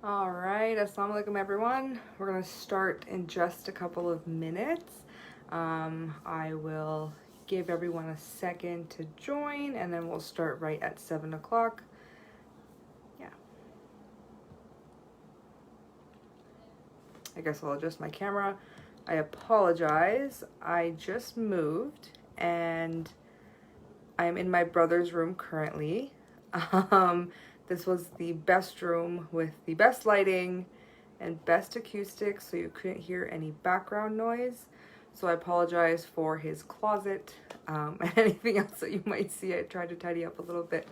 All right, assalamu alaikum everyone. We're gonna start in just a couple of minutes. I will give everyone a second to join and then we'll start right at 7 o'clock. Yeah. I guess I'll adjust my camera. I apologize. I just moved and I'm in my brother's room currently. This was the best room with the best lighting and best acoustics, so you couldn't hear any background noise. So I apologize for his closet and anything else that you might see. I tried to tidy up a little bit,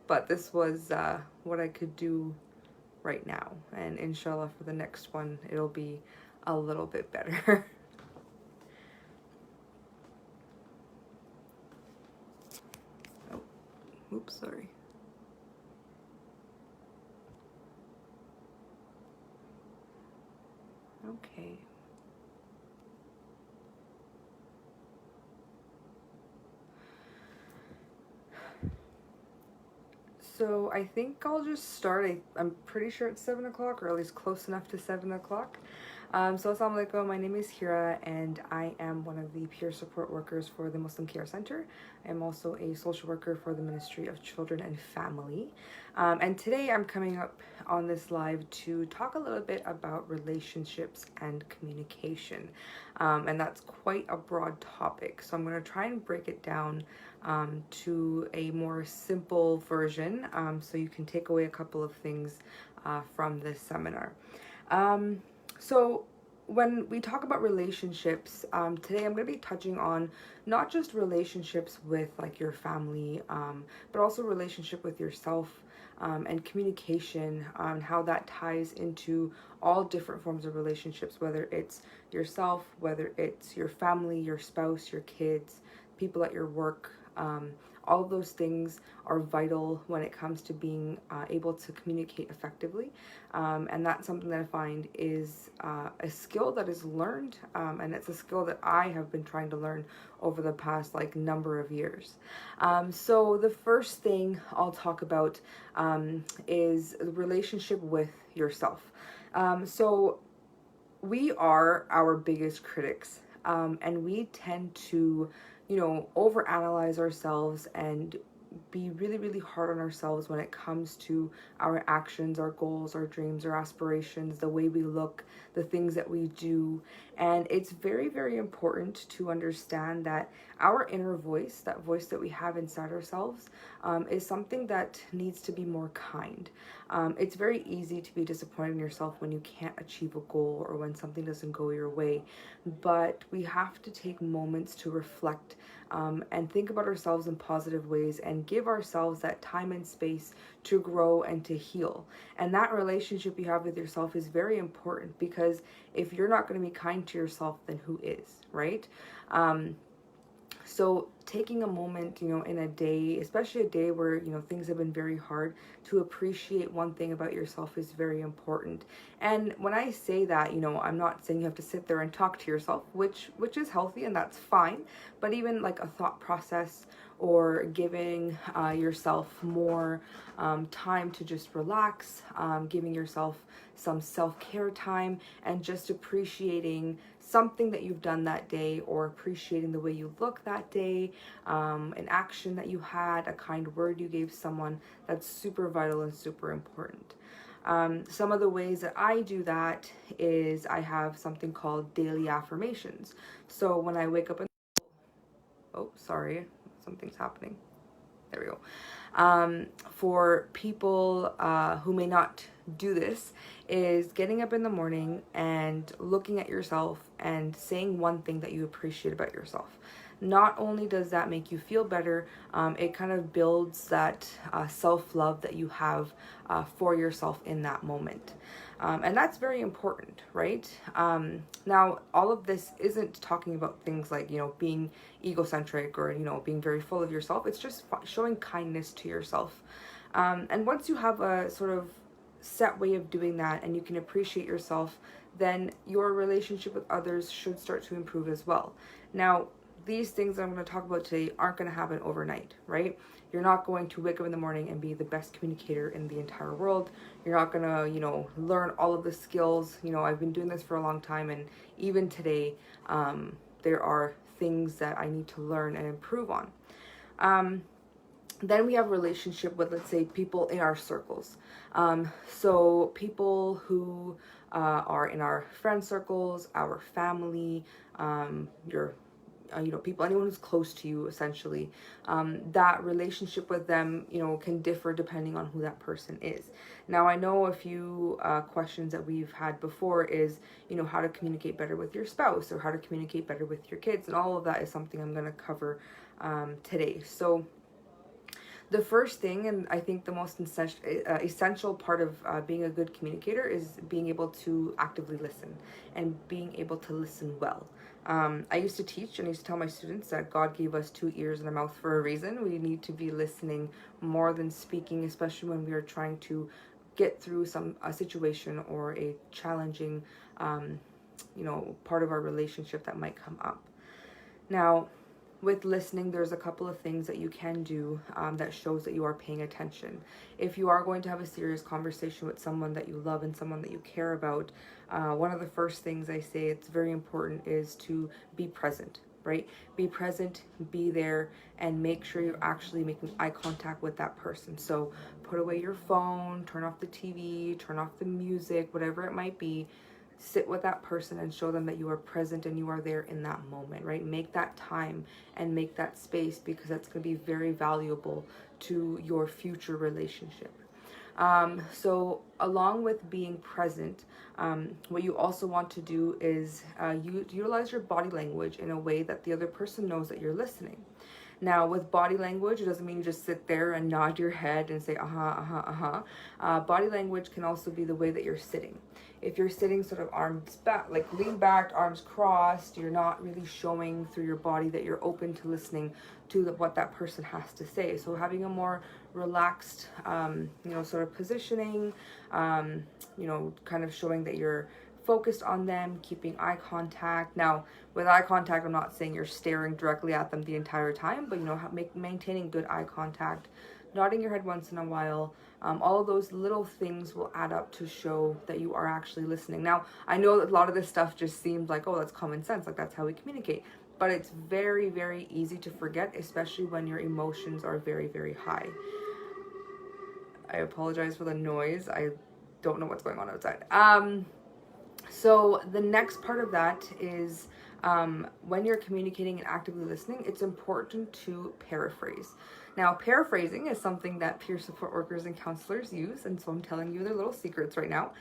but this was what I could do right now. And inshallah, for the next one, it'll be a little bit better. Oh, oops, sorry. Okay. So I think I'll just start. I'm pretty sure it's 7 o'clock, or at least close enough to 7 o'clock. So assalamu alaikum, my name is Hira and I am one of the peer support workers for the Muslim Care Center. I'm also a social worker for the Ministry of Children and Family. And today I'm coming up on this live to talk a little bit about relationships and communication. And that's quite a broad topic. So I'm going to try and break it down to a more simple version so you can take away a couple of things from this seminar. So when we talk about relationships, today I'm going to be touching on not just relationships with like your family, but also relationship with yourself and communication, how that ties into all different forms of relationships, whether it's yourself, whether it's your family, your spouse, your kids, people at your work. All of those things are vital when it comes to being able to communicate effectively. And that's something that I find is a skill that is learned, and it's a skill that I have been trying to learn over the past like number of years. So the first thing I'll talk about is the relationship with yourself. So we are our biggest critics, and we tend to overanalyze ourselves and be really, really hard on ourselves when it comes to our actions, our goals, our dreams, our aspirations, the way we look, the things that we do. And it's very, very important to understand that our inner voice, that voice that we have inside ourselves, is something that needs to be more kind. It's very easy to be disappointed in yourself when you can't achieve a goal or when something doesn't go your way. But we have to take moments to reflect and think about ourselves in positive ways and give ourselves that time and space to grow and to heal. And that relationship you have with yourself is very important, because if you're not going to be kind to yourself, then who is, right? So taking a moment, in a day, especially a day where, things have been very hard, to appreciate one thing about yourself is very important. And when I say that, I'm not saying you have to sit there and talk to yourself, which is healthy and that's fine. But even like a thought process, or giving yourself more time to just relax, giving yourself some self-care time, and just appreciating something that you've done that day, or appreciating the way you look that day, an action that you had, a kind word you gave someone, that's super vital and super important. Some of the ways that I do that is I have something called daily affirmations. So when I wake up oh, sorry, something's happening. There we go. For people who may not do this, is getting up in the morning and looking at yourself and saying one thing that you appreciate about yourself. Not only does that make you feel better, it kind of builds that self-love that you have for yourself in that moment. And that's very important, right? Now, all of this isn't talking about things like, being egocentric or, being very full of yourself. It's just showing kindness to yourself. And once you have a sort of set way of doing that and you can appreciate yourself, then your relationship with others should start to improve as well. Now, these things that I'm going to talk about today aren't going to happen overnight, right? You're not going to wake up in the morning and be the best communicator in the entire world. You're not going to, learn all of the skills. I've been doing this for a long time, and even today, there are things that I need to learn and improve on. Then we have a relationship with, let's say, people in our circles. So people who are in our friend circles, our family, your people, anyone who's close to you, essentially, that relationship with them, can differ depending on who that person is. Now, I know a few questions that we've had before is, how to communicate better with your spouse or how to communicate better with your kids. And all of that is something I'm going to cover today. So the first thing, and I think the most essential part of being a good communicator, is being able to actively listen and being able to listen well. I used to teach and I used to tell my students that God gave us 2 ears and a mouth for a reason. We need to be listening more than speaking, especially when we are trying to get through a situation or a challenging, part of our relationship that might come up. Now, with listening, there's a couple of things that you can do that shows that you are paying attention. If you are going to have a serious conversation with someone that you love and someone that you care about, one of the first things I say it's very important is to be present, right? Be present, be there, and make sure you're actually making eye contact with that person. So put away your phone, turn off the TV, turn off the music, whatever it might be. Sit with that person and show them that you are present and you are there in that moment, right? Make that time and make that space, because that's going to be very valuable to your future relationship. So along with being present, what you also want to do is utilize your body language in a way that the other person knows that you're listening. Now, with body language, it doesn't mean you just sit there and nod your head and say, body language can also be the way that you're sitting. If you're sitting sort of arms back, like lean back, arms crossed, you're not really showing through your body that you're open to listening to what that person has to say. So having a more relaxed, sort of positioning, kind of showing that you're focused on them, keeping eye contact. Now, with eye contact, I'm not saying you're staring directly at them the entire time, but maintaining good eye contact, nodding your head once in a while. All of those little things will add up to show that you are actually listening. Now, I know that a lot of this stuff just seems like, oh, that's common sense, like that's how we communicate. But it's very, very easy to forget, especially when your emotions are very, very high. I apologize for the noise. I don't know what's going on outside. So the next part of that is when you're communicating and actively listening, it's important to paraphrase. Now, paraphrasing is something that peer support workers and counselors use, and so I'm telling you their little secrets right now.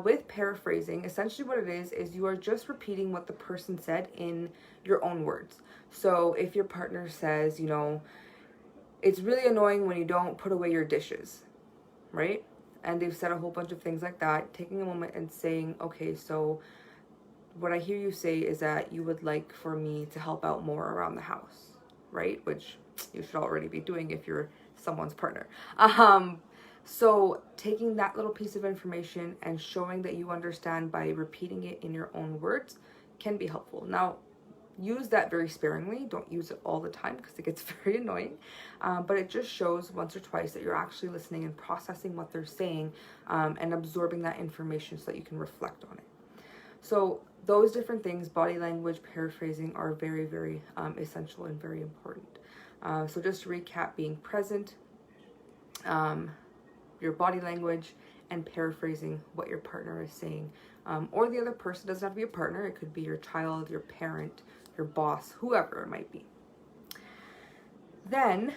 With paraphrasing, essentially what it is you are just repeating what the person said in your own words. So if your partner says, it's really annoying when you don't put away your dishes, right? And they've said a whole bunch of things like that, taking a moment and saying, okay, so what I hear you say is that you would like for me to help out more around the house, right? Which you should already be doing if you're someone's partner. So taking that little piece of information and showing that you understand by repeating it in your own words can be helpful. Now, use that very sparingly. Don't use it all the time because it gets very annoying. But it just shows once or twice that you're actually listening and processing what they're saying and absorbing that information so that you can reflect on it. So those different things, body language, paraphrasing, are very, very essential and very important. So just to recap, being present, your body language, and paraphrasing what your partner is saying. Or the other person. Doesn't have to be a partner. It could be your child, your parent, your boss, whoever it might be. Then,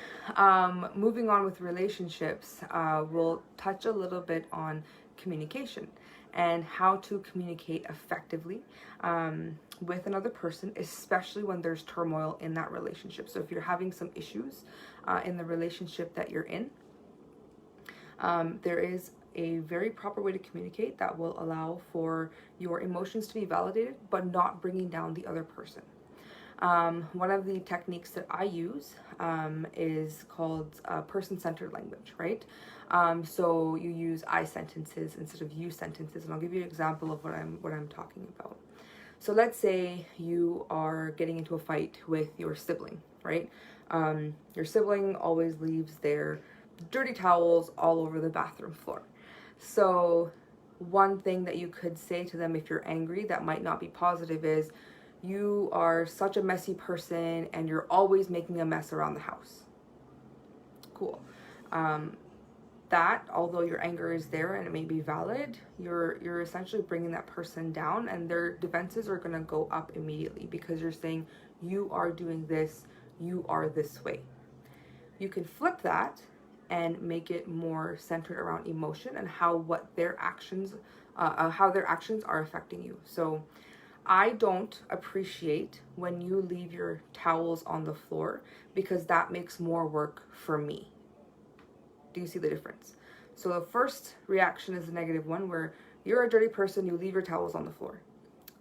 moving on with relationships, we'll touch a little bit on communication and how to communicate effectively with another person, especially when there's turmoil in that relationship. So if you're having some issues in the relationship that you're in, there is a very proper way to communicate that will allow for your emotions to be validated, but not bringing down the other person. One of the techniques that I use is called person-centered language, right? So you use I sentences instead of you sentences, and I'll give you an example of what I'm talking about. So let's say you are getting into a fight with your sibling, right? Your sibling always leaves their dirty towels all over the bathroom floor. So one thing that you could say to them if you're angry that might not be positive is, you are such a messy person and you're always making a mess around the house. Cool. That, although your anger is there and it may be valid, you're essentially bringing that person down, and their defenses are going to go up immediately because you're saying, you are doing this, you are this way. You can flip that and make it more centered around emotion and how their actions are affecting you. So I don't appreciate when you leave your towels on the floor because that makes more work for me. Do you see the difference? So the first reaction is the negative one, where you're a dirty person, you leave your towels on the floor.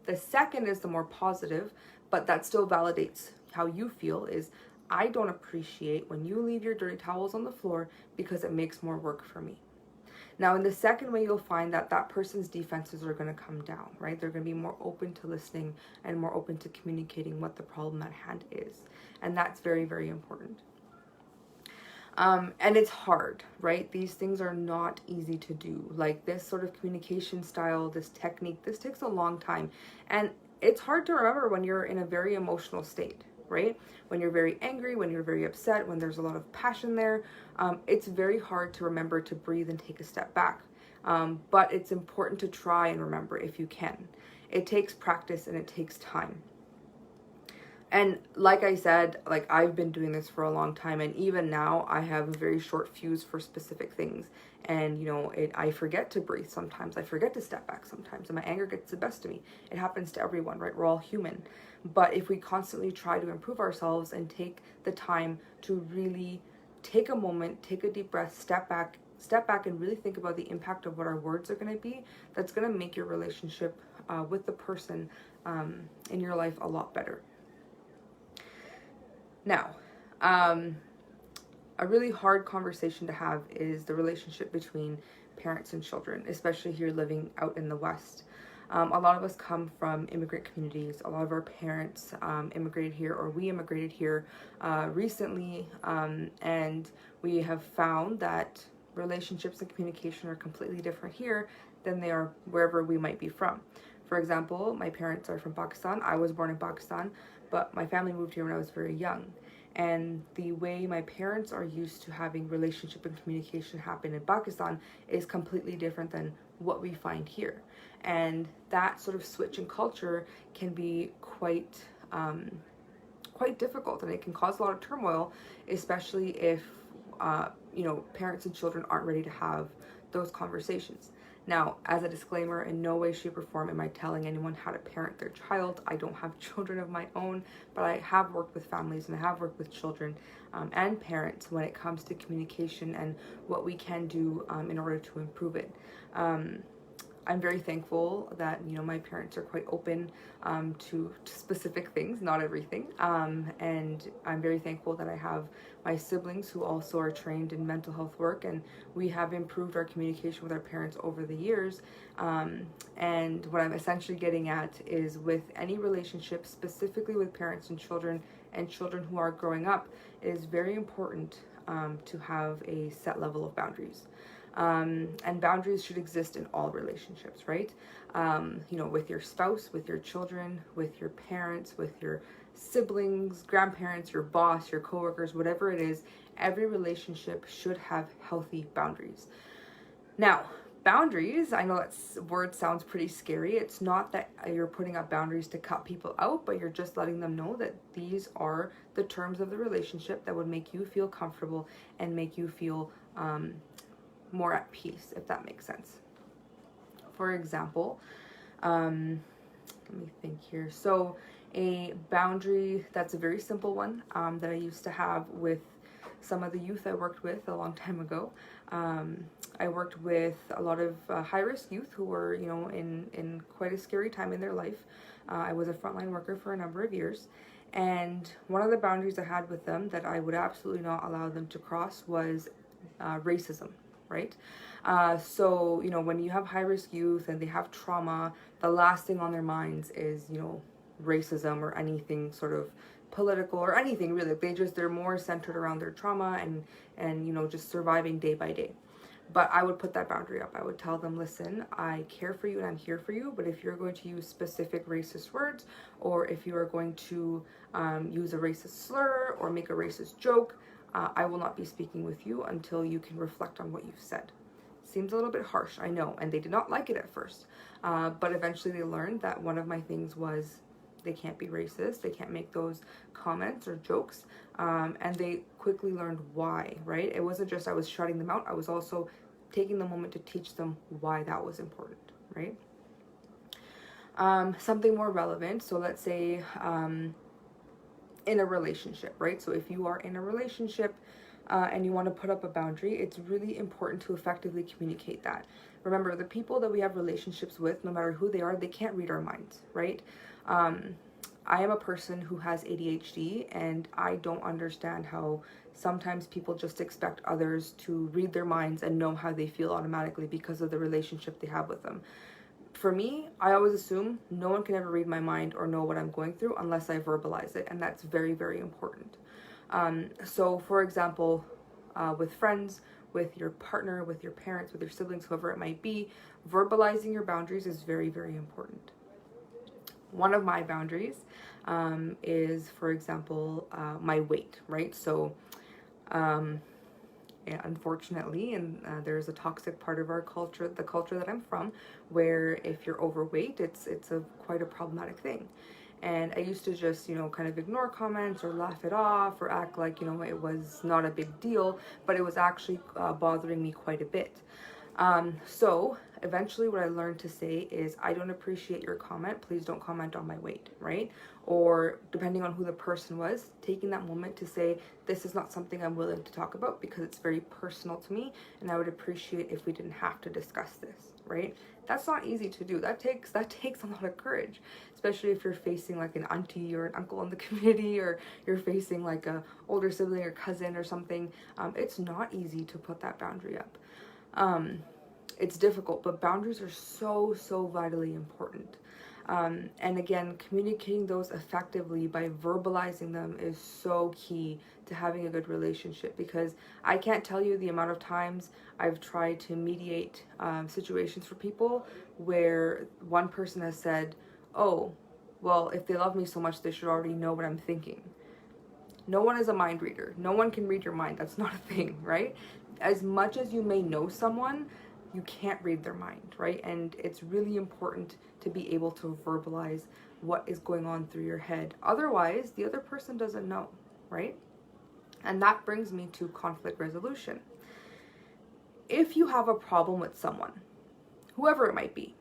The second is the more positive, but that still validates how you feel, is I don't appreciate when you leave your dirty towels on the floor because it makes more work for me. Now, in the second way, you'll find that that person's defenses are going to come down, right? They're going to be more open to listening and more open to communicating what the problem at hand is. And that's very, very important. And it's hard, right? These things are not easy to do. Like this sort of communication style, this technique, this takes a long time. And it's hard to remember when you're in a very emotional state, right? When you're very angry, when you're very upset, when there's a lot of passion there, it's very hard to remember to breathe and take a step back. But it's important to try and remember if you can. It takes practice and it takes time. And like I said, like I've been doing this for a long time, and even now I have a very short fuse for specific things. And I forget to breathe sometimes. I forget to step back sometimes, and my anger gets the best of me. It happens to everyone, right? We're all human. But if we constantly try to improve ourselves and take the time to really take a moment, take a deep breath, step back and really think about the impact of what our words are going to be, that's going to make your relationship with the person in your life a lot better. Now, a really hard conversation to have is the relationship between parents and children, especially here living out in the West. A lot of us come from immigrant communities. A lot of our parents immigrated here, or we immigrated here recently, and we have found that relationships and communication are completely different here than they are wherever we might be from. For example, my parents are from Pakistan. I was born in Pakistan, but my family moved here when I was very young. And the way my parents are used to having relationship and communication happen in Pakistan is completely different than what we find here. And that sort of switch in culture can be quite difficult, and it can cause a lot of turmoil, especially if parents and children aren't ready to have those conversations. Now, as a disclaimer, in no way, shape, or form am I telling anyone how to parent their child. I don't have children of my own, but I have worked with families and I have worked with children and parents when it comes to communication and what we can do in order to improve it. I'm very thankful that my parents are quite open to specific things, not everything, and I'm very thankful that I have my siblings who also are trained in mental health work, and we have improved our communication with our parents over the years. And what I'm essentially getting at is, with any relationship, specifically with parents and children who are growing up, it is very important to have a set level of boundaries. And boundaries should exist in all relationships, right? With your spouse, with your children, with your parents, with your siblings, grandparents, your boss, your coworkers, whatever it is, every relationship should have healthy boundaries. Now, boundaries, I know that word sounds pretty scary. It's not that you're putting up boundaries to cut people out, but you're just letting them know that these are the terms of the relationship that would make you feel comfortable and make you feel more at peace, if that makes sense. For example, let me think here. So a boundary that's a very simple one that I used to have with some of the youth I worked with a long time ago. I worked with a lot of high-risk youth who were, in quite a scary time in their life. I was a frontline worker for a number of years. And one of the boundaries I had with them that I would absolutely not allow them to cross was racism. right? So, you know, when you have high risk youth and they have trauma, the last thing on their minds is, you know, racism or anything sort of political or anything really. They're more centered around their trauma and you know, just surviving day by day. But I would put that boundary up. I would tell them, listen, I care for you and I'm here for you, but if you're going to use specific racist words, or if you are going to use a racist slur or make a racist joke, I will not be speaking with you until you can reflect on what you've said. Seems a little bit harsh, I know, and they did not like it at first. But eventually they learned that one of my things was they can't be racist, they can't make those comments or jokes, and they quickly learned why, right? It wasn't just I was shutting them out, I was also taking the moment to teach them why that was important, right? Something more relevant, so let's say in a relationship, right? So if you are in a relationship and you want to put up a boundary, it's really important to effectively communicate that. Remember, the people that we have relationships with, no matter who they are, they can't read our minds, right? I am a person who has ADHD, and I don't understand how sometimes people just expect others to read their minds and know how they feel automatically because of the relationship they have with them. For me, I always assume no one can ever read my mind or know what I'm going through unless I verbalize it, and that's very, very important. So, for example, with friends, with your partner, with your parents, with your siblings, whoever it might be, verbalizing your boundaries is very, very important. One of my boundaries is, for example, my weight, right? So, yeah, unfortunately, and there's a toxic part of our culture, the culture that I'm from, where if you're overweight, it's quite a problematic thing. And I used to just, you know, kind of ignore comments or laugh it off or act like, you know, it was not a big deal, but it was actually bothering me quite a bit. So eventually what I learned to say is, I don't appreciate your comment. Please don't comment on my weight, right? Or depending on who the person was, taking that moment to say, this is not something I'm willing to talk about because it's very personal to me, and I would appreciate if we didn't have to discuss this, right? That's not easy to do. That takes a lot of courage, especially if you're facing like an auntie or an uncle in the community, or you're facing like a older sibling or cousin or something. It's not easy to put that boundary up. It's difficult, but boundaries are so vitally important. And again, communicating those effectively by verbalizing them is so key to having a good relationship, because I can't tell you the amount of times I've tried to mediate situations for people where one person has said, oh, well, if they love me so much, they should already know what I'm thinking. No one is a mind reader. No one can read your mind. That's not a thing, right? As much as you may know someone, you can't read their mind, right? And it's really important to be able to verbalize what is going on through your head. Otherwise, the other person doesn't know, right? And that brings me to conflict resolution. If you have a problem with someone, whoever it might be,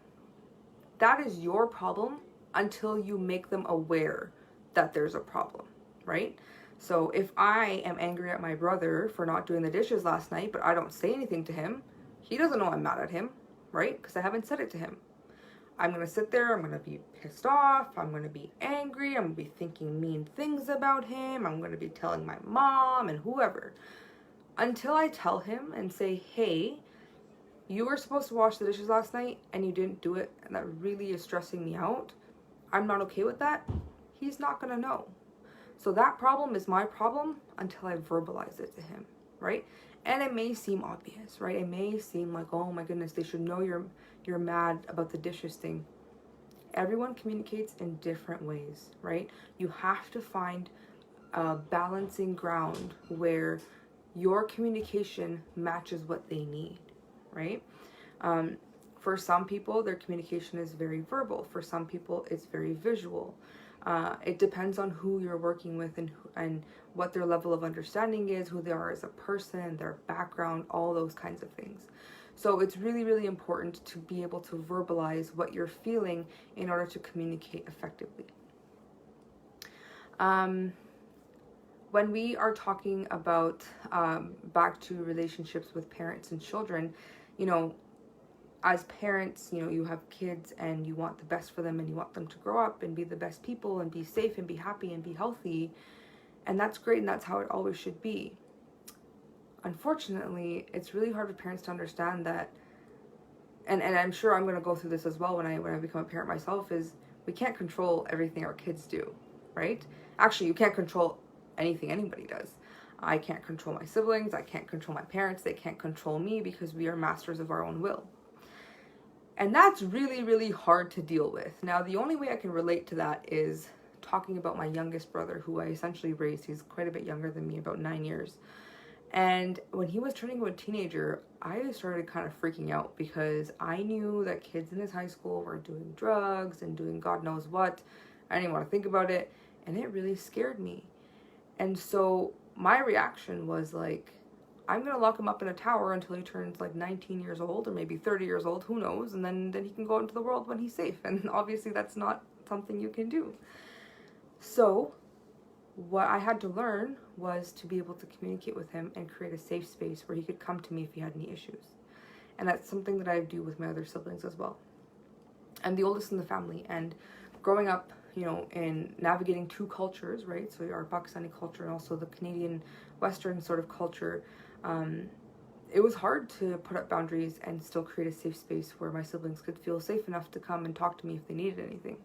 that is your problem until you make them aware that there's a problem, right? So if I am angry at my brother for not doing the dishes last night, but I don't say anything to him, he doesn't know I'm mad at him, right? Because I haven't said it to him. I'm going to sit there, I'm going to be pissed off, I'm going to be angry, I'm going to be thinking mean things about him, I'm going to be telling my mom and whoever. Until I tell him and say, hey, you were supposed to wash the dishes last night and you didn't do it, and that really is stressing me out, I'm not okay with that, he's not going to know. So that problem is my problem until I verbalize it to him, right? And it may seem obvious, right? It may seem like, oh my goodness, they should know you're mad about the dishes thing. Everyone communicates in different ways, right? You have to find a balancing ground where your communication matches what they need, right? For some people, their communication is very verbal. For some people, it's very visual. It depends on who you're working with and what their level of understanding is, who they are as a person, their background, all those kinds of things. So it's really, really important to be able to verbalize what you're feeling in order to communicate effectively. When we are talking about back to relationships with parents and children, you know, as parents, you know, you have kids and you want the best for them and you want them to grow up and be the best people and be safe and be happy and be healthy. And that's great, and that's how it always should be. unfortunately, it's really hard for parents to understand that, and I'm sure I'm going to go through this as well when I become a parent myself, is we can't control everything our kids do, right? Actually, you can't control anything anybody does. I can't control my siblings, I can't control my parents, they can't control me because we are masters of our own will. And that's really, really hard to deal with. Now, the only way I can relate to that is talking about my youngest brother, who I essentially raised. He's quite a bit younger than me, about 9 years. And when he was turning into a teenager, I started kind of freaking out because I knew that kids in his high school were doing drugs and doing God knows what. I didn't want to think about it, and it really scared me. And so my reaction was like, I'm going to lock him up in a tower until he turns like 19 years old or maybe 30 years old, who knows, and then he can go into the world when he's safe. And obviously that's not something you can do. So what I had to learn was to be able to communicate with him and create a safe space where he could come to me if he had any issues. And that's something that I do with my other siblings as well. I'm the oldest in the family, and growing up, you know, in navigating two cultures, right? So our Pakistani culture and also the Canadian Western sort of culture, it was hard to put up boundaries and still create a safe space where my siblings could feel safe enough to come and talk to me if they needed anything.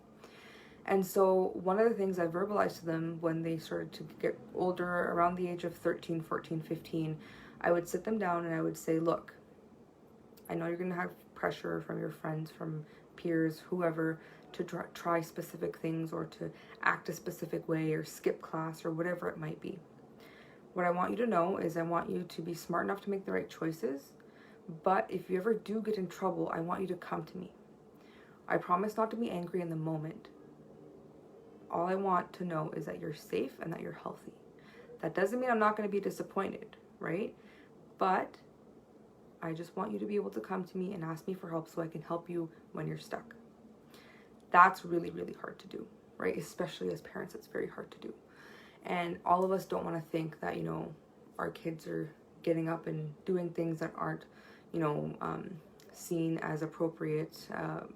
And so one of the things I verbalized to them when they started to get older, around the age of 13, 14, 15, I would sit them down and I would say, look, I know you're going to have pressure from your friends, from peers, whoever, to try specific things or to act a specific way or skip class or whatever it might be. What I want you to know is I want you to be smart enough to make the right choices, but if you ever do get in trouble, I want you to come to me. I promise not to be angry in the moment. All I want to know is that you're safe and that you're healthy. That doesn't mean I'm not going to be disappointed, right? But I just want you to be able to come to me and ask me for help so I can help you when you're stuck. That's really, really hard to do, right? Especially as parents, it's very hard to do. And all of us don't want to think that, you know, our kids are getting up and doing things that aren't, you know, seen as appropriate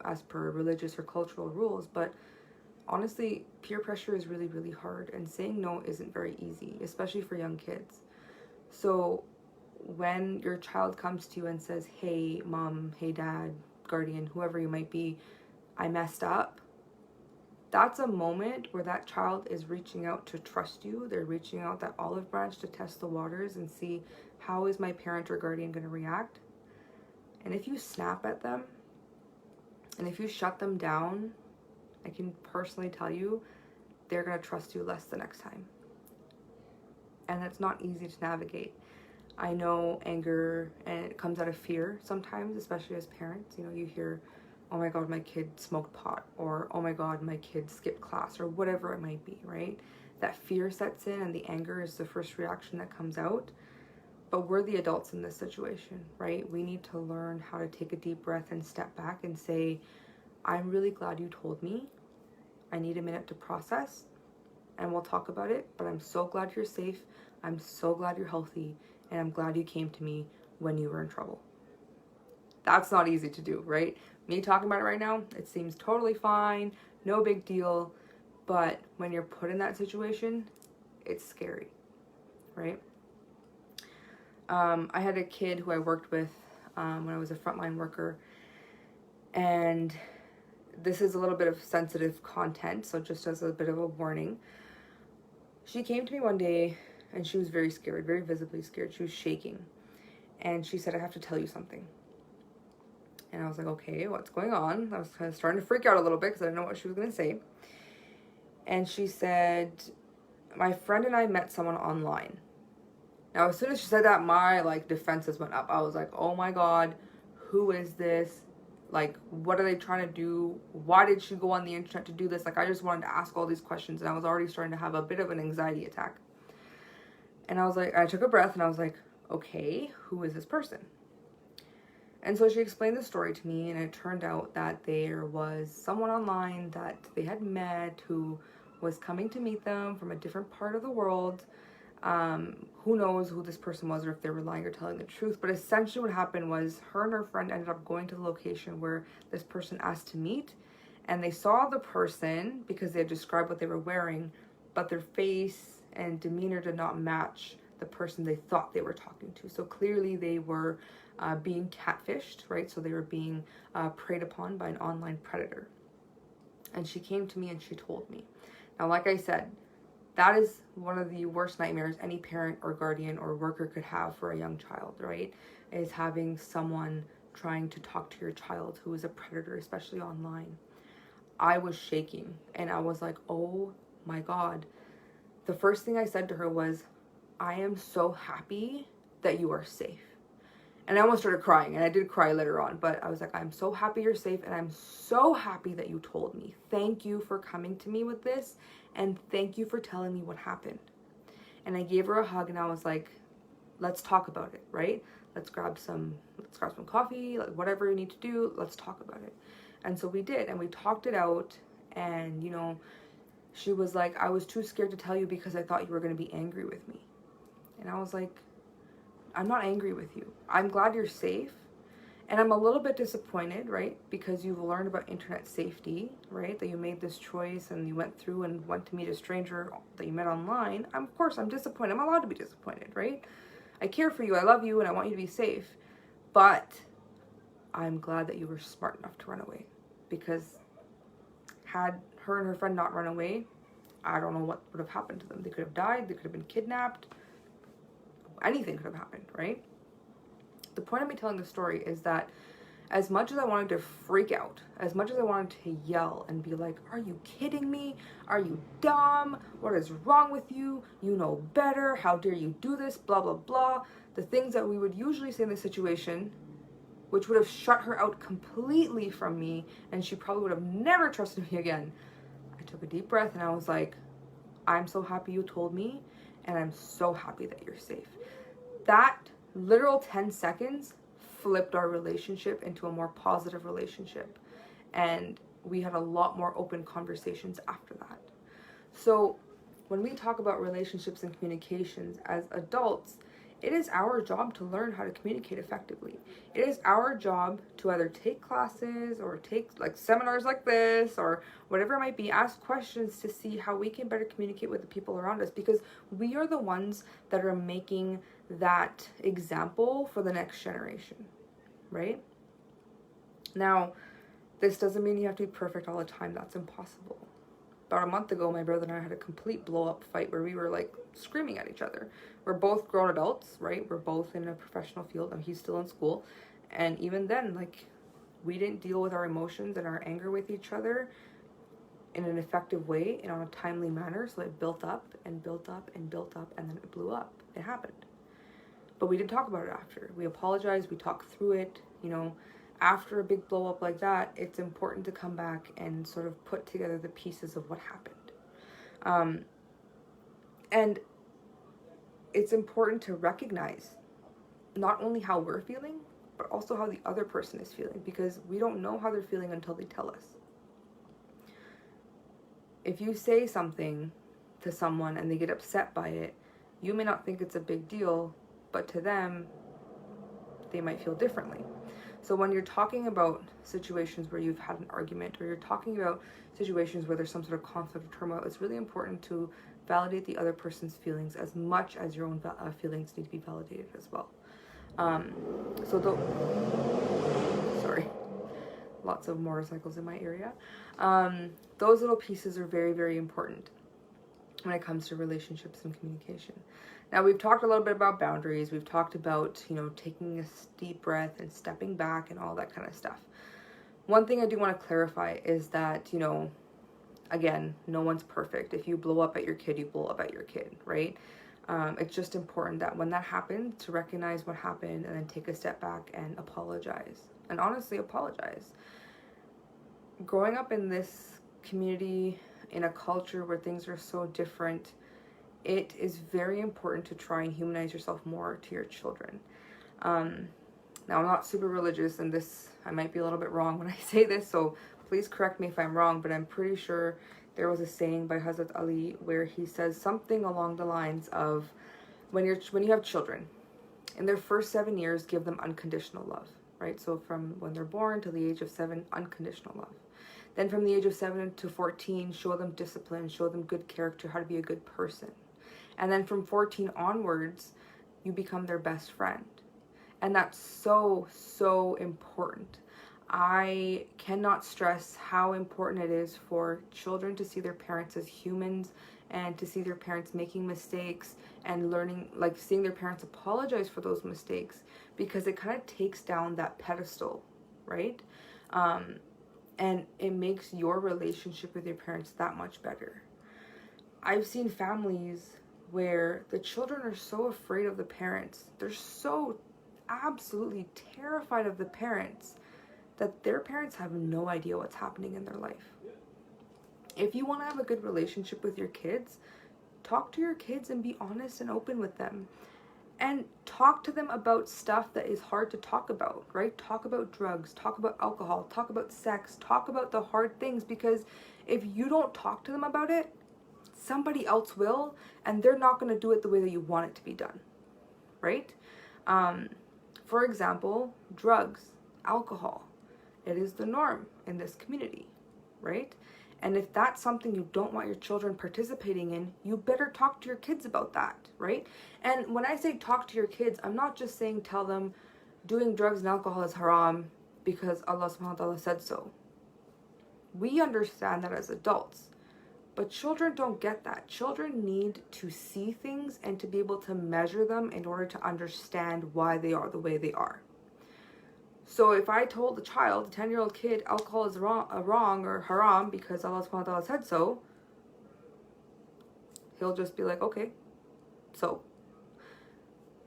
as per religious or cultural rules. But honestly, peer pressure is really, really hard. And saying no isn't very easy, especially for young kids. So when your child comes to you and says, hey, mom, hey, dad, guardian, whoever you might be, I messed up, that's a moment where that child is reaching out to trust you. They're reaching out that olive branch to test the waters and see, how is my parent or guardian going to react? And if you snap at them and if you shut them down, I can personally tell you, they're going to trust you less the next time. And it's not easy to navigate. I know anger, and it comes out of fear sometimes, especially as parents. You know, you hear, oh my God, my kid smoked pot, or oh my God, my kid skipped class, or whatever it might be, right? That fear sets in and the anger is the first reaction that comes out. But we're the adults in this situation, right? We need to learn how to take a deep breath and step back and say, I'm really glad you told me. I need a minute to process and we'll talk about it, but I'm so glad you're safe. I'm so glad you're healthy, and I'm glad you came to me when you were in trouble. That's not easy to do, right? Me talking about it right now, it seems totally fine, no big deal, but when you're put in that situation, it's scary, right? I had a kid who I worked with when I was a frontline worker, and this is a little bit of sensitive content, so just as a bit of a warning. She came to me one day and she was very scared, very visibly scared. She was shaking. And she said, I have to tell you something. And I was like, okay, what's going on? I was kind of starting to freak out a little bit because I didn't know what she was going to say. And she said, my friend and I met someone online. Now, as soon as she said that, my defenses went up. I was like, oh my God, who is this? Like, what are they trying to do? Why did she go on the internet to do this? Like, I just wanted to ask all these questions, and I was already starting to have a bit of an anxiety attack. And I was like, I took a breath and I was like, okay, who is this person? And so she explained the story to me, and it turned out that there was someone online that they had met who was coming to meet them from a different part of the world. Who knows who this person was or if they were lying or telling the truth. But essentially what happened was her and her friend ended up going to the location where this person asked to meet. And they saw the person because they had described what they were wearing, but their face and demeanor did not match the person they thought they were talking to. So clearly they were being catfished, right? So they were being preyed upon by an online predator. And she came to me and she told me. Now, like I said, that is one of the worst nightmares any parent or guardian or worker could have for a young child, right? Is having someone trying to talk to your child who is a predator, especially online. I was shaking and I was like, oh my God. The first thing I said to her was, I am so happy that you are safe. And I almost started crying, and I did cry later on, but I was like, I'm so happy you're safe, and I'm so happy that you told me. Thank you for coming to me with this, and thank you for telling me what happened. And I gave her a hug, and I was like, let's talk about it, right? Let's grab some coffee, like whatever you need to do, let's talk about it. And so we did, and we talked it out, and, you know, she was like, I was too scared to tell you because I thought you were going to be angry with me. And I was like, I'm not angry with you. I'm glad you're safe. And I'm a little bit disappointed, right? Because you've learned about internet safety, right? That you made this choice and you went through and went to meet a stranger that you met online. Of course, I'm disappointed. I'm allowed to be disappointed, right? I care for you. I love you and I want you to be safe. But I'm glad that you were smart enough to run away. Because had her and her friend not run away, I don't know what would have happened to them. They could have died. They could have been kidnapped. Anything could have happened, right? The point of me telling the story is that as much as I wanted to freak out, as much as I wanted to yell and be like, are you kidding me? Are you dumb? What is wrong with you? You know better. How dare you do this? Blah, blah, blah. The things that we would usually say in this situation, which would have shut her out completely from me, and she probably would have never trusted me again. I took a deep breath and I was like, I'm so happy you told me, and I'm so happy that you're safe. That literal 10 seconds flipped our relationship into a more positive relationship. And we had a lot more open conversations after that. So when we talk about relationships and communications as adults, it is our job to learn how to communicate effectively. It is our job to either take classes or take like seminars like this or whatever it might be, ask questions to see how we can better communicate with the people around us, because we are the ones that are making that example for the next generation, right? Now, this doesn't mean you have to be perfect all the time. That's impossible. About a month ago, my brother and I had a complete blow-up fight where we were like screaming at each other. We're both grown adults, right? We're both in a professional field and he's still in school. And even then, like, we didn't deal with our emotions and our anger with each other in an effective way and on a timely manner. So it built up and built up and built up and then it blew up. It happened. But we didn't talk about it after. We apologized. We talked through it. You know, after a big blow up like that, it's important to come back and sort of put together the pieces of what happened. And it's important to recognize not only how we're feeling, but also how the other person is feeling, because we don't know how they're feeling until they tell us. If you say something to someone and they get upset by it, you may not think it's a big deal, but to them, they might feel differently. So when you're talking about situations where you've had an argument, or you're talking about situations where there's some sort of conflict or turmoil, it's really important to validate the other person's feelings as much as your own feelings need to be validated as well. Sorry, lots of motorcycles in my area. Those little pieces are very, very important when it comes to relationships and communication. Now, we've talked a little bit about boundaries. We've talked about, you know, taking a deep breath and stepping back and all that kind of stuff. One thing I do want to clarify is that, you know, again, no one's perfect. If you blow up at your kid, you blow up at your kid, right? It's just important that when that happens, to recognize what happened and then take a step back and apologize. And honestly, apologize. Growing up in this community, in a culture where things are so different, it is very important to try and humanize yourself more to your children. Now, I'm not super religious, and this, I might be a little bit wrong when I say this, so please correct me if I'm wrong, but I'm pretty sure there was a saying by Hazrat Ali where he says something along the lines of, when you have children, in their first 7 years, give them unconditional love, right? So from when they're born to the age of 7, unconditional love. Then from the age of 7 to 14, show them discipline, show them good character, how to be a good person. And then from 14 onwards, you become their best friend. And that's so, so important. I cannot stress how important it is for children to see their parents as humans and to see their parents making mistakes and learning, like seeing their parents apologize for those mistakes, because it kind of takes down that pedestal, right? And it makes your relationship with your parents that much better. I've seen families where the children are so afraid of the parents. They're so absolutely terrified of the parents that their parents have no idea what's happening in their life. If you want to have a good relationship with your kids, talk to your kids and be honest and open with them. And talk to them about stuff that is hard to talk about, right? Talk about drugs, talk about alcohol, talk about sex, talk about the hard things, because if you don't talk to them about it, somebody else will, and they're not going to do it the way that you want it to be done, right? For example, drugs, alcohol. It is the norm in this community, right? And if that's something you don't want your children participating in, you better talk to your kids about that, right? And when I say talk to your kids, I'm not just saying tell them doing drugs and alcohol is haram because Allah subhanahu wa ta'ala said so. We understand that as adults, but children don't get that. Children need to see things and to be able to measure them in order to understand why they are the way they are. So if I told a child, a 10-year-old kid, alcohol is wrong or haram because Allah subhanahu wa ta'ala said so, he'll just be like, okay, so.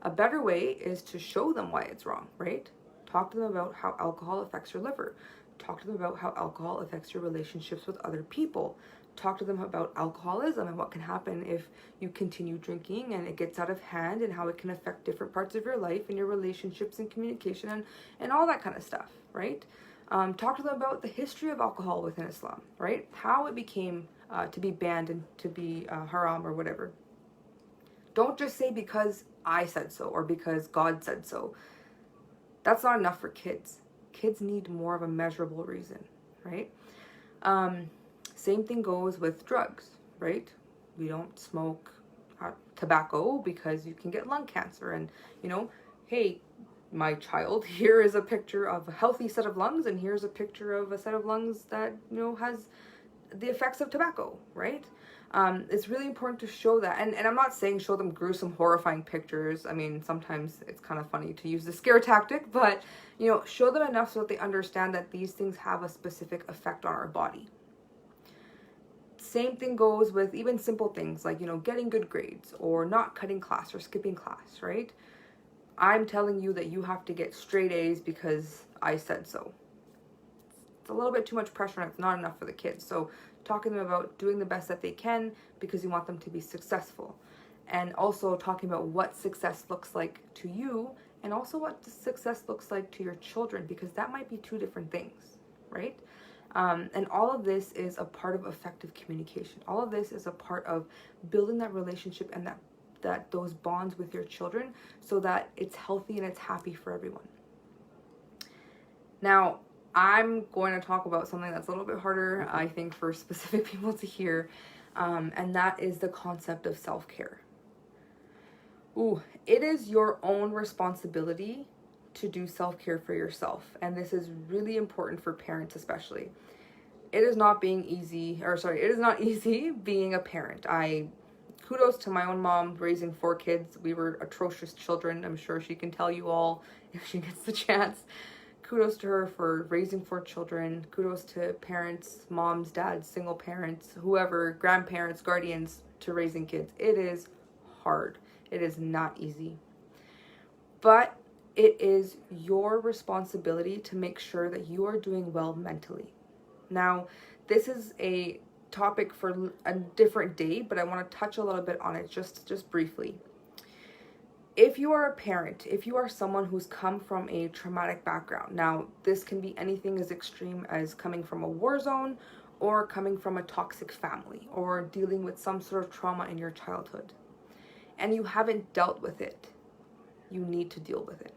A better way is to show them why it's wrong, right? Talk to them about how alcohol affects your liver. Talk to them about how alcohol affects your relationships with other people. Talk to them about alcoholism and what can happen if you continue drinking and it gets out of hand, and how it can affect different parts of your life and your relationships and communication and all that kind of stuff, right? Talk to them about the history of alcohol within Islam, right? How it became to be banned and to be haram or whatever. Don't just say because I said so or because God said so. That's not enough for kids. Kids need more of a measurable reason, right? Same thing goes with drugs, right? We don't smoke tobacco because you can get lung cancer. And, hey, my child, here is a picture of a healthy set of lungs, and here's a picture of a set of lungs that, has the effects of tobacco, right? It's really important to show that. And I'm not saying show them gruesome, horrifying pictures. I mean, sometimes it's kind of funny to use the scare tactic, but, show them enough so that they understand that these things have a specific effect on our body. Same thing goes with even simple things like, getting good grades or not cutting class or skipping class, right? I'm telling you that you have to get straight A's because I said so. It's a little bit too much pressure and it's not enough for the kids. So talking to them about doing the best that they can because you want them to be successful. And also talking about what success looks like to you and also what success looks like to your children, because that might be two different things, right? And all of this is a part of effective communication. All of this is a part of building that relationship and that those bonds with your children so that it's healthy and it's happy for everyone. Now, I'm going to talk about something that's a little bit harder, I think, for specific people to hear, and that is the concept of self-care. It is your own responsibility to do self-care for yourself, and this is really important for parents especially. It is not easy being a parent. Kudos to my own mom raising 4 kids. We were atrocious children. I'm sure she can tell you all if she gets the chance. Kudos to her for raising 4 children. Kudos to parents, moms, dads, single parents, whoever, grandparents, guardians, to raising kids. It is hard. It is not easy. But it is your responsibility to make sure that you are doing well mentally. Now, this is a topic for a different day, but I want to touch a little bit on it just briefly. If you are a parent, if you are someone who's come from a traumatic background, now this can be anything as extreme as coming from a war zone or coming from a toxic family or dealing with some sort of trauma in your childhood, and you haven't dealt with it, you need to deal with it.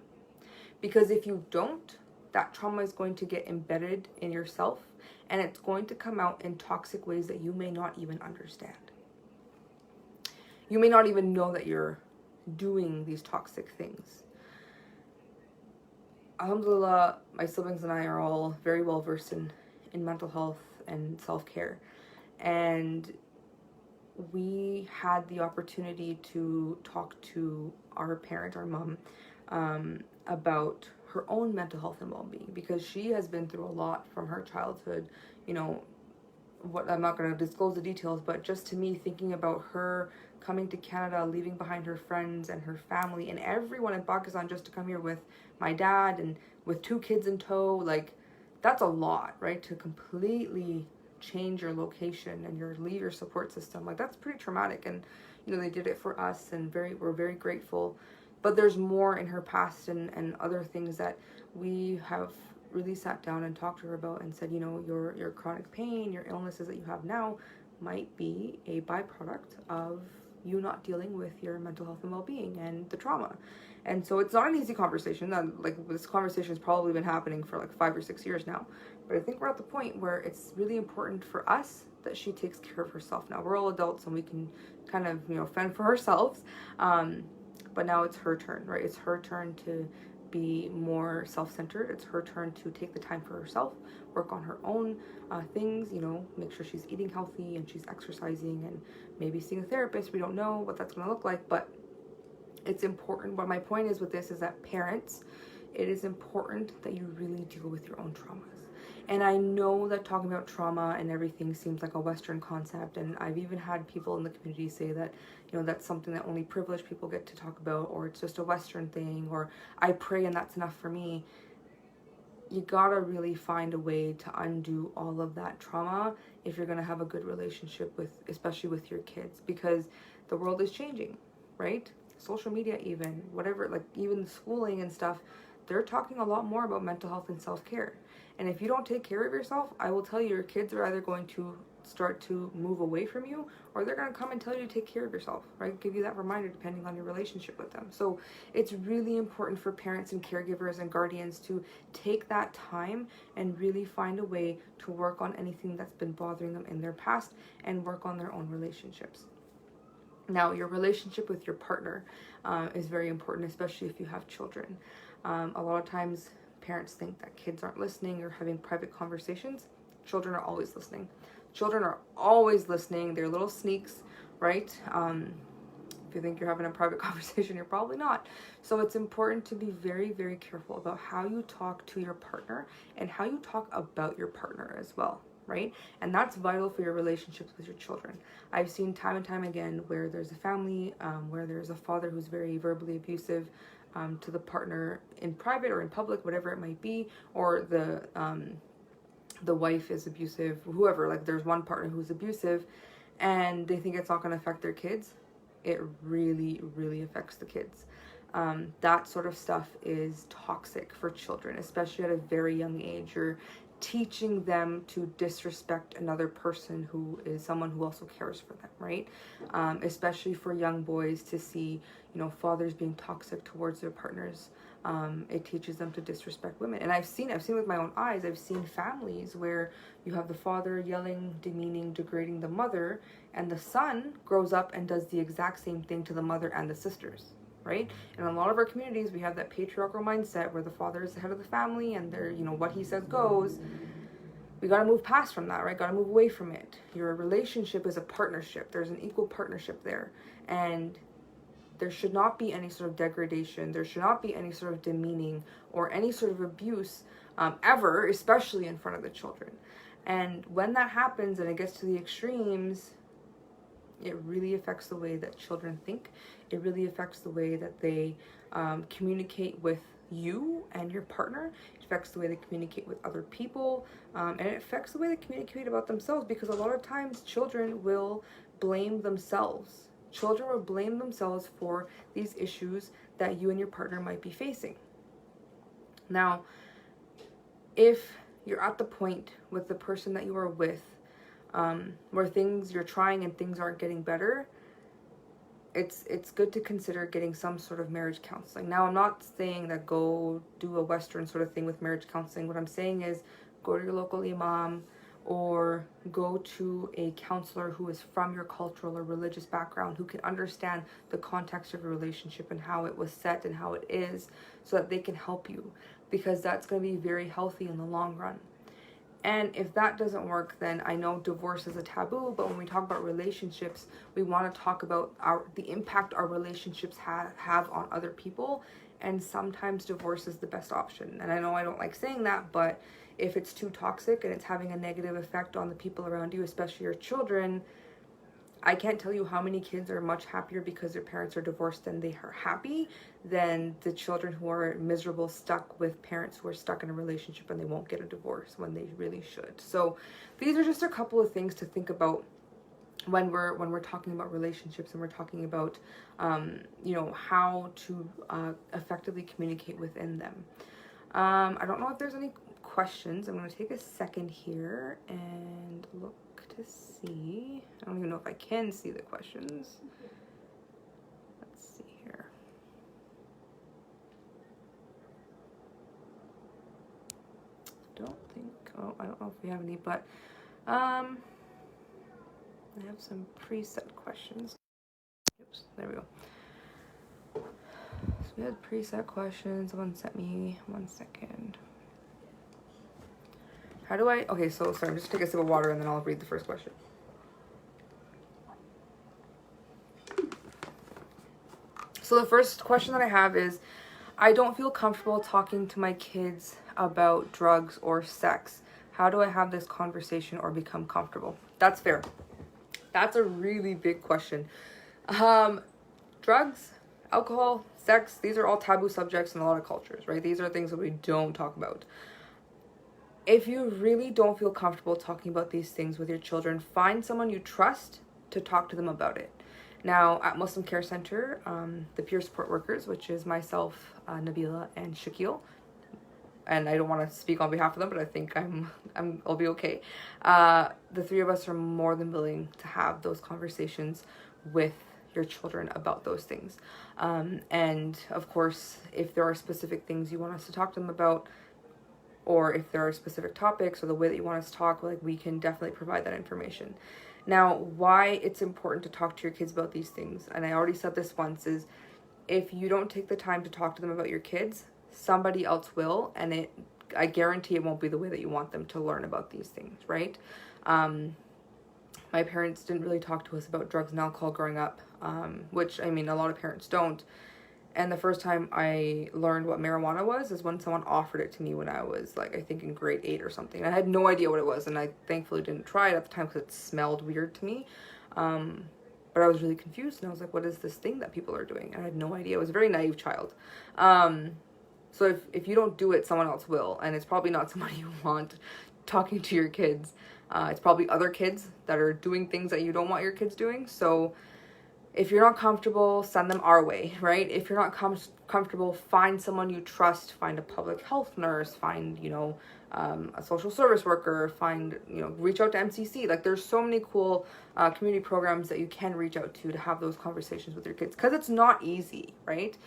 Because if you don't, that trauma is going to get embedded in yourself, and it's going to come out in toxic ways that you may not even understand. You may not even know that you're doing these toxic things. Alhamdulillah, my siblings and I are all very well versed in mental health and self-care. And we had the opportunity to talk to our parent, our mom, about her own mental health and well-being, because she has been through a lot from her childhood. You know, what, I'm not going to disclose the details, but just to me, thinking about her coming to Canada, leaving behind her friends and her family and everyone in Pakistan just to come here with my dad and with 2 kids in tow, like, that's a lot, right? To completely change your location and leave your support system, like, that's pretty traumatic. And you know, they did it for us, and we're very grateful. But there's more in her past and other things that we have really sat down and talked to her about and said, you know, your chronic pain, your illnesses that you have now might be a byproduct of you not dealing with your mental health and well-being and the trauma. And so it's not an easy conversation. Like, this conversation has probably been happening for like 5 or 6 years now. But I think we're at the point where it's really important for us that she takes care of herself now. We're all adults and we can kind of, you know, fend for ourselves. But now it's her turn, right? It's her turn to be more self-centered. It's her turn to take the time for herself, work on her own things, you know, make sure she's eating healthy and she's exercising and maybe seeing a therapist. We don't know what that's going to look like, but it's important. What my point is with this is that parents, it is important that you really deal with your own traumas. And I know that talking about trauma and everything seems like a Western concept, and I've even had people in the community say that, you know, that's something that only privileged people get to talk about, or it's just a Western thing, or I pray and that's enough for me. You gotta really find a way to undo all of that trauma if you're gonna have a good relationship with, especially with your kids, because the world is changing, right? Social media, even, whatever, like even schooling and stuff, they're talking a lot more about mental health and self-care. And if you don't take care of yourself, I will tell you, your kids are either going to start to move away from you, or they're going to come and tell you to take care of yourself, right? Give you that reminder depending on your relationship with them. So it's really important for parents and caregivers and guardians to take that time and really find a way to work on anything that's been bothering them in their past and work on their own relationships. Now, your relationship with your partner is very important, especially if you have children. A lot of times parents think that kids aren't listening or having private conversations. Children are always listening. Children are always listening. They're little sneaks, right? If you think you're having a private conversation, you're probably not. So it's important to be very, very careful about how you talk to your partner and how you talk about your partner as well, right? And that's vital for your relationships with your children. I've seen time and time again where there's a family, where there's a father who's very verbally abusive to the partner in private or in public, whatever it might be, or the wife is abusive, whoever, like there's one partner who's abusive and they think it's not going to affect their kids. It really, really affects the kids. That sort of stuff is toxic for children, especially at a very young age. You're teaching them to disrespect another person who is someone who also cares for them, right? Especially for young boys to see, you know, fathers being toxic towards their partners. It teaches them to disrespect women. And I've seen with my own eyes, I've seen families where you have the father yelling, demeaning, degrading the mother, and the son grows up and does the exact same thing to the mother and the sisters, right? And in a lot of our communities, we have that patriarchal mindset where the father is the head of the family and they're, you know, what he says goes. We got to move past from that, right? Got to move away from it. Your relationship is a partnership. There's an equal partnership there. And there should not be any sort of degradation. There should not be any sort of demeaning or any sort of abuse ever, especially in front of the children. And when that happens and it gets to the extremes, it really affects the way that children think. It really affects the way that they communicate with you and your partner. It affects the way they communicate with other people. And it affects the way they communicate about themselves, because a lot of times children will blame themselves. Children will blame themselves for these issues that you and your partner might be facing. Now, if you're at the point with the person that you are with where you're trying and things aren't getting better, it's good to consider getting some sort of marriage counseling. Now, I'm not saying that go do a Western sort of thing with marriage counseling. What I'm saying is go to your local imam, or go to a counselor who is from your cultural or religious background, who can understand the context of your relationship and how it was set and how it is, so that they can help you, because that's going to be very healthy in the long run. And if that doesn't work, then I know divorce is a taboo, but when we talk about relationships, we want to talk about the impact our relationships have on other people. And sometimes divorce is the best option. And I know I don't like saying that, but if it's too toxic and it's having a negative effect on the people around you, especially your children, I can't tell you how many kids are much happier because their parents are divorced and they are happy than the children who are miserable, stuck with parents who are stuck in a relationship and they won't get a divorce when they really should. So these are just a couple of things to think about when we're talking about relationships, and we're talking about how to effectively communicate within them. I don't know if there's any questions. I'm going to take a second here and look to see. I don't even know if I can see the questions. Let's see here. I don't know if we have any, but I have some preset questions. Oops, there we go. So we had preset questions. Someone sent me, one second. Okay, so sorry, I'm just take a sip of water and then I'll read the first question. So the first question that I have is, I don't feel comfortable talking to my kids about drugs or sex. How do I have this conversation or become comfortable? That's fair. That's a really big question. Drugs, alcohol, sex, these are all taboo subjects in a lot of cultures, right? These are things that we don't talk about. If you really don't feel comfortable talking about these things with your children, find someone you trust to talk to them about it. Now, at Muslim Care Center, the peer support workers, which is myself, Nabila, and Shakil, and I don't want to speak on behalf of them, but I think I'll be okay. The three of us are more than willing to have those conversations with your children about those things. And of course, if there are specific things you want us to talk to them about, or if there are specific topics or the way that you want us to talk, like, we can definitely provide that information. Now, why it's important to talk to your kids about these things, and I already said this once, is if you don't take the time to talk to them about your kids, somebody else will, and I guarantee it won't be the way that you want them to learn about these things, right? My parents didn't really talk to us about drugs and alcohol growing up, which, I mean, a lot of parents don't. And the first time I learned what marijuana was is when someone offered it to me when I was, like, I think in grade 8 or something. I had no idea what it was, and I thankfully didn't try it at the time because it smelled weird to me. But I was really confused, and I was like, what is this thing that people are doing? And I had no idea. I was a very naive child. So if you don't do it, someone else will, and it's probably not somebody you want talking to your kids. It's probably other kids that are doing things that you don't want your kids doing. So if you're not comfortable, send them our way, right? If you're not comfortable, find someone you trust, find a public health nurse, find, a social service worker, reach out to MCC. Like, there's so many cool community programs that you can reach out to have those conversations with your kids, because it's not easy, right?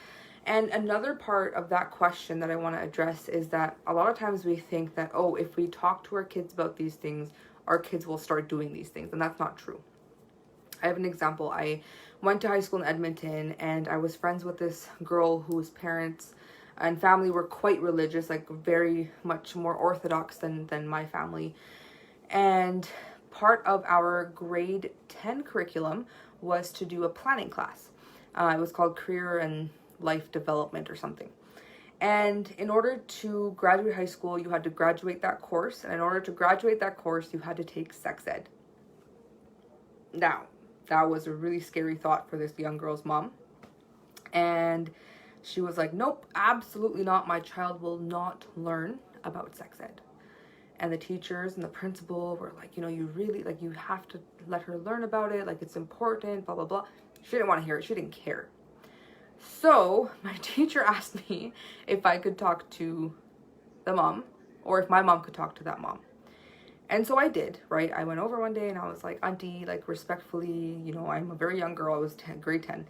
And another part of that question that I want to address is that a lot of times we think that, oh, if we talk to our kids about these things, our kids will start doing these things, and that's not true. I have an example. I went to high school in Edmonton, and I was friends with this girl whose parents and family were quite religious, like very much more orthodox than my family. And part of our grade 10 curriculum was to do a planning class. It was called Career and Life Development or something. And in order to graduate high school, you had to graduate that course. And in order to graduate that course, you had to take sex ed. Now, that was a really scary thought for this young girl's mom. And she was like, nope, absolutely not. My child will not learn about sex ed. And the teachers and the principal were like, you really, like, you have to let her learn about it. Like, it's important, blah, blah, blah. She didn't want to hear it. She didn't care. So my teacher asked me if I could talk to the mom, or if my mom could talk to that mom. And so I did, right? I went over one day and I was like, Auntie, like, respectfully, I'm a very young girl. I was grade 10.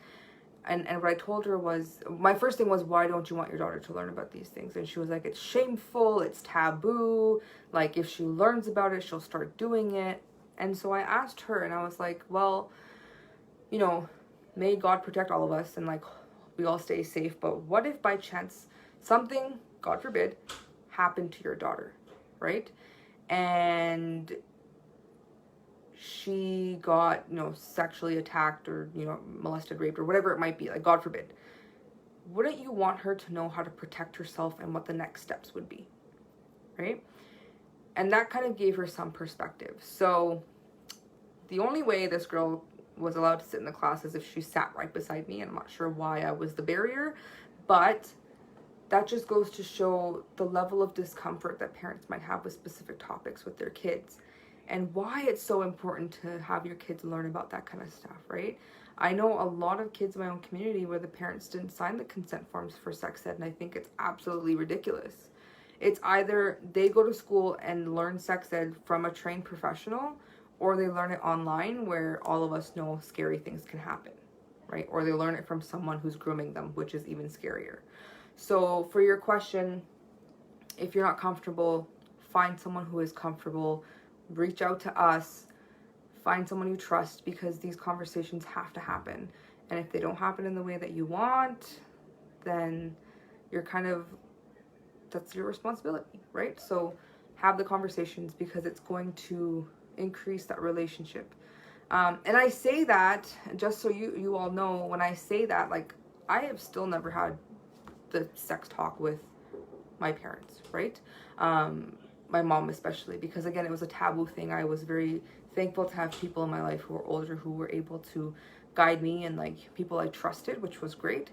And what I told her was, my first thing was, why don't you want your daughter to learn about these things? And she was like, it's shameful, it's taboo, like if she learns about it, she'll start doing it. And so I asked her, and I was like, well, you know, may God protect all of us and like we all stay safe, but what if by chance something, God forbid, happened to your daughter, right? And she got, you know, sexually attacked or, you know, molested, raped, or whatever it might be, like God forbid. Wouldn't you want her to know how to protect herself and what the next steps would be, right? And that kind of gave her some perspective. So the only way this girl was allowed to sit in the class is if she sat right beside me, and I'm not sure why I was the barrier, but that just goes to show the level of discomfort that parents might have with specific topics with their kids, and why it's so important to have your kids learn about that kind of stuff, right? I know a lot of kids in my own community where the parents didn't sign the consent forms for sex ed, and I think it's absolutely ridiculous. It's either they go to school and learn sex ed from a trained professional, or they learn it online where all of us know scary things can happen, right? Or they learn it from someone who's grooming them, which is even scarier. So for your question, if you're not comfortable, find someone who is comfortable, reach out to us, find someone you trust, because these conversations have to happen. And if they don't happen in the way that you want, then you're kind of, that's your responsibility, right? So have the conversations, because it's going to increase that relationship. And I say that just so you all know, when I say that, like, I have still never had the sex talk with my parents, right? My mom especially, because again, it was a taboo thing. I was very thankful to have people in my life who were older, who were able to guide me, and like people I trusted, which was great.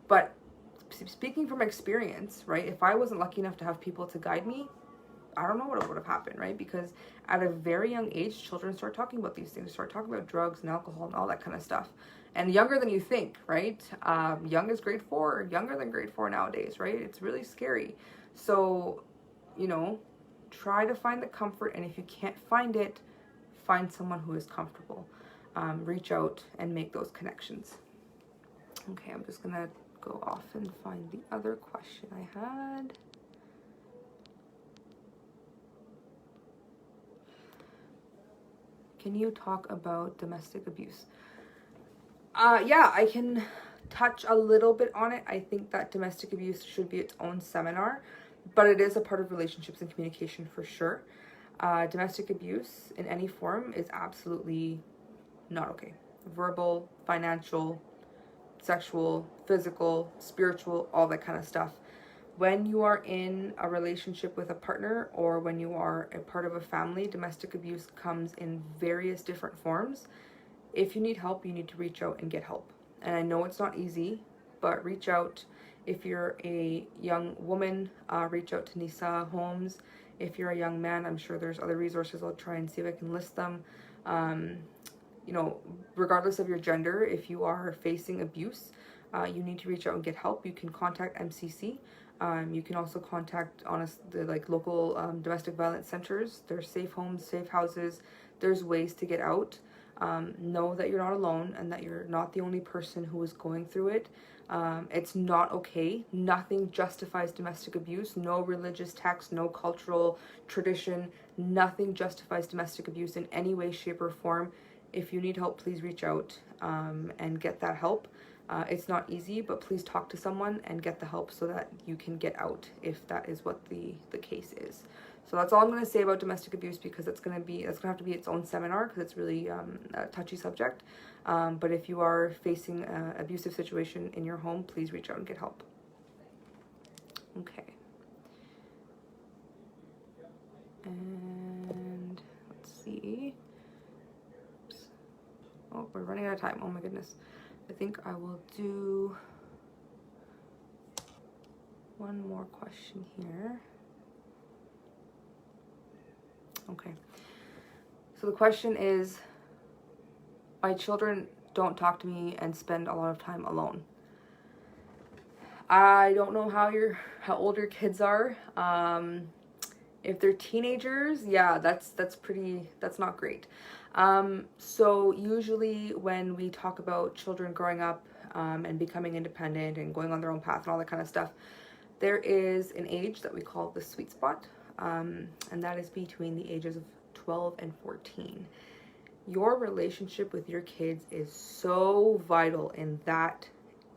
But speaking from experience, right? If I wasn't lucky enough to have people to guide me, I don't know what would have happened, right? Because at a very young age, children start talking about these things, start talking about drugs and alcohol and all that kind of stuff. And younger than you think, right? Young is grade 4, younger than grade 4 nowadays, right? It's really scary. So, you know, try to find the comfort. And if you can't find it, find someone who is comfortable. Reach out and make those connections. Okay, I'm just going to go off and find the other question I had. Can you talk about domestic abuse? Yeah, I can touch a little bit on it. I think that domestic abuse should be its own seminar, but it is a part of relationships and communication for sure. Domestic abuse in any form is absolutely not okay. Verbal, financial, sexual, physical, spiritual, all that kind of stuff. When you are in a relationship with a partner, or when you are a part of a family, domestic abuse comes in various different forms. If you need help, you need to reach out and get help. And I know it's not easy, but reach out. If you're a young woman, reach out to Nisa Homes. If you're a young man, I'm sure there's other resources. I'll try and see if I can list them. You know, regardless of your gender, if you are facing abuse, you need to reach out and get help. You can contact MCC. You can also contact the like local domestic violence centers. There's safe homes, safe houses. There's ways to get out. Know that you're not alone, and that you're not the only person who is going through it. It's not okay. Nothing justifies domestic abuse. No religious text, no cultural tradition, nothing justifies domestic abuse in any way, shape, or form. If you need help, please reach out and get that help. It's not easy, but please talk to someone and get the help so that you can get out, if that is what the case is. So that's all I'm going to say about domestic abuse, because it's going to have to be its own seminar, because it's really a touchy subject. But if you are facing an abusive situation in your home, please reach out and get help. Okay. And let's see. Oops. Oh, we're running out of time. Oh my goodness. I think I will do one more question here. Okay. So the question is, my children don't talk to me and spend a lot of time alone. I don't know how old your kids are. If they're teenagers, yeah, that's not great. So usually when we talk about children growing up and becoming independent and going on their own path and all that kind of stuff, there is an age that we call the sweet spot, and that is between the ages of 12 and 14. Your relationship with your kids is so vital in that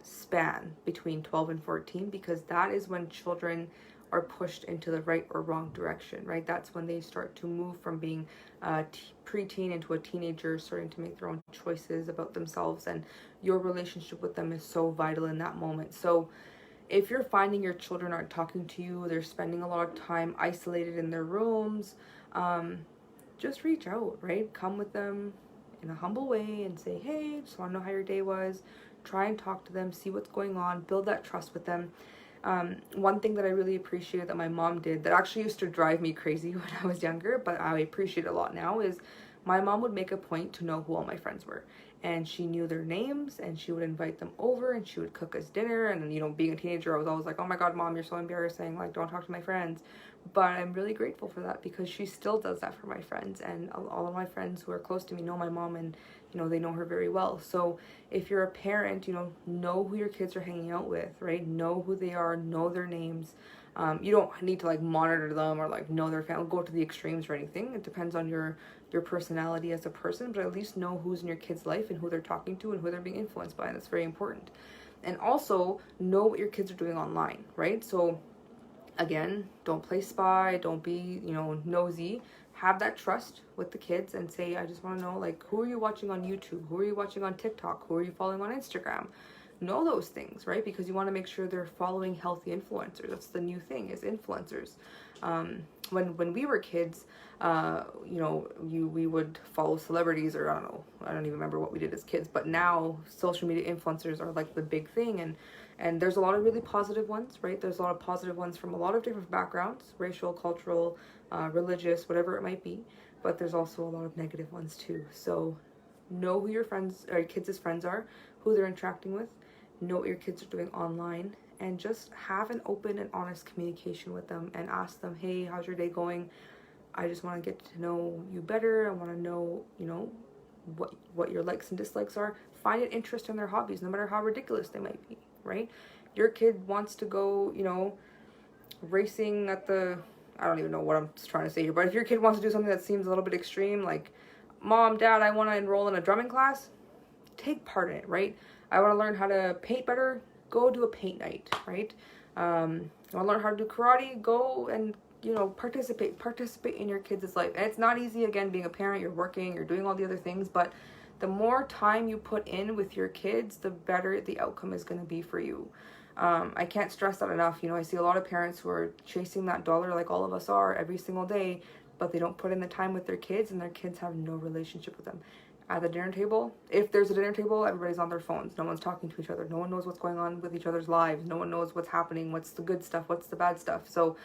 span between 12 and 14, because that is when children are pushed into the right or wrong direction, right? That's when they start to move from being preteen into a teenager, starting to make their own choices about themselves, and your relationship with them is so vital in that moment. So if you're finding your children aren't talking to you, they're spending a lot of time isolated in their rooms, just reach out, right? Come with them in a humble way and say, hey, just want to know how your day was. Try and talk to them, see what's going on, build that trust with them. One thing that I really appreciated that my mom did that actually used to drive me crazy when I was younger, but I appreciate a lot now, is my mom would make a point to know who all my friends were. And she knew their names, and she would invite them over, and she would cook us dinner. And then, you know, being a teenager, I was always like, oh my God, Mom, you're so embarrassing. Like, don't talk to my friends. But I'm really grateful for that, because she still does that for my friends. And all of my friends who are close to me know my mom, and, you know, they know her very well. So if you're a parent, you know who your kids are hanging out with, right? Know who they are, know their names. You don't need to like monitor them or like know their family, go to the extremes or anything. It depends on your personality as a person, but at least know who's in your kid's life and who they're talking to and who they're being influenced by, and that's very important. And also know what your kids are doing online, right? So again, don't play spy, don't be, nosy. Have that trust with the kids and say, I just want to know, like, who are you watching on YouTube? Who are you watching on TikTok? Who are you following on Instagram? Know those things, right? Because you want to make sure they're following healthy influencers. That's the new thing, is influencers. When we were kids, we would follow celebrities, or I don't even remember what we did as kids, but now social media influencers are like the big thing, and there's a lot of really positive ones, right? There's a lot of positive ones from a lot of different backgrounds, racial, cultural, religious, whatever it might be, but there's also a lot of negative ones too. So know who your friends or your kids' friends are, who they're interacting with, know what your kids are doing online, and just have an open and honest communication with them and ask them, hey, how's your day going? I just want to get to know you better. I want to know, what your likes and dislikes are. Find an interest in their hobbies, no matter how ridiculous they might be, right? Your kid wants to go, racing at I don't even know what I'm trying to say here, but if your kid wants to do something that seems a little bit extreme, like, Mom, Dad, I want to enroll in a drumming class, take part in it, right? I want to learn how to paint better, go do a paint night, right? I want to learn how to do karate, go and, participate in your kids' life. And it's not easy, again, being a parent, you're working, you're doing all the other things, but the more time you put in with your kids, the better the outcome is going to be for you. I can't stress that enough. I see a lot of parents who are chasing that dollar, like all of us are, every single day, but they don't put in the time with their kids, and their kids have no relationship with them. At the dinner table, if there's a dinner table, everybody's on their phones. No one's talking to each other. No one knows what's going on with each other's lives. No one knows what's happening, what's the good stuff, what's the bad stuff. So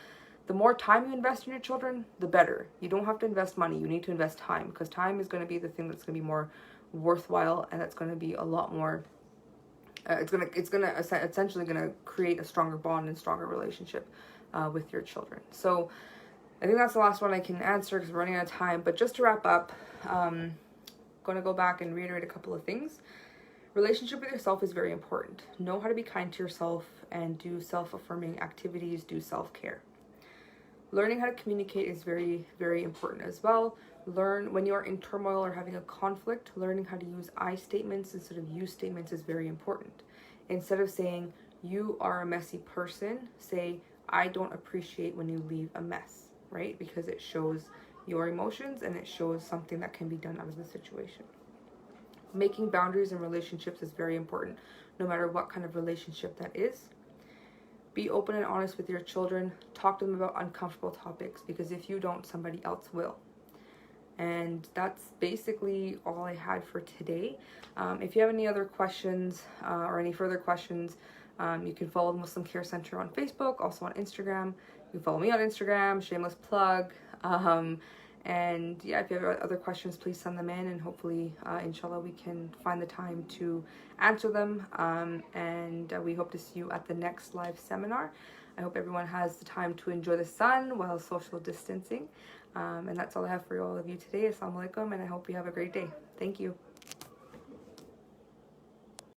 the more time you invest in your children, the better. You don't have to invest money. You need to invest time, because time is going to be the thing that's going to be more worthwhile, and that's going to be a lot more it's gonna essentially gonna create a stronger bond and stronger relationship with your children. So I think that's the last one I can answer, because we're running out of time. But just to wrap up, going to go back and reiterate a couple of things. Relationship with yourself is very important. Know how to be kind to yourself and do self-affirming activities, do self-care. Learning how to communicate is very, very important as well. Learn when you are in turmoil or having a conflict, learning how to use I statements instead of you statements is very important. Instead of saying, you are a messy person, say, I don't appreciate when you leave a mess, right? Because it shows your emotions and it shows something that can be done out of the situation. Making boundaries in relationships is very important, no matter what kind of relationship that is. Be open and honest with your children. Talk to them about uncomfortable topics, because if you don't, somebody else will. And that's basically all I had for today. If you have any other questions or any further questions, you can follow the Muslim Care Center on Facebook, also on Instagram. You can follow me on Instagram, shameless plug. And yeah, if you have other questions, please send them in, and hopefully, inshallah, we can find the time to answer them. And we hope to see you at the next live seminar. I hope everyone has the time to enjoy the sun while social distancing. And that's all I have for all of you today. Assalamu alaikum, and I hope you have a great day. Thank you.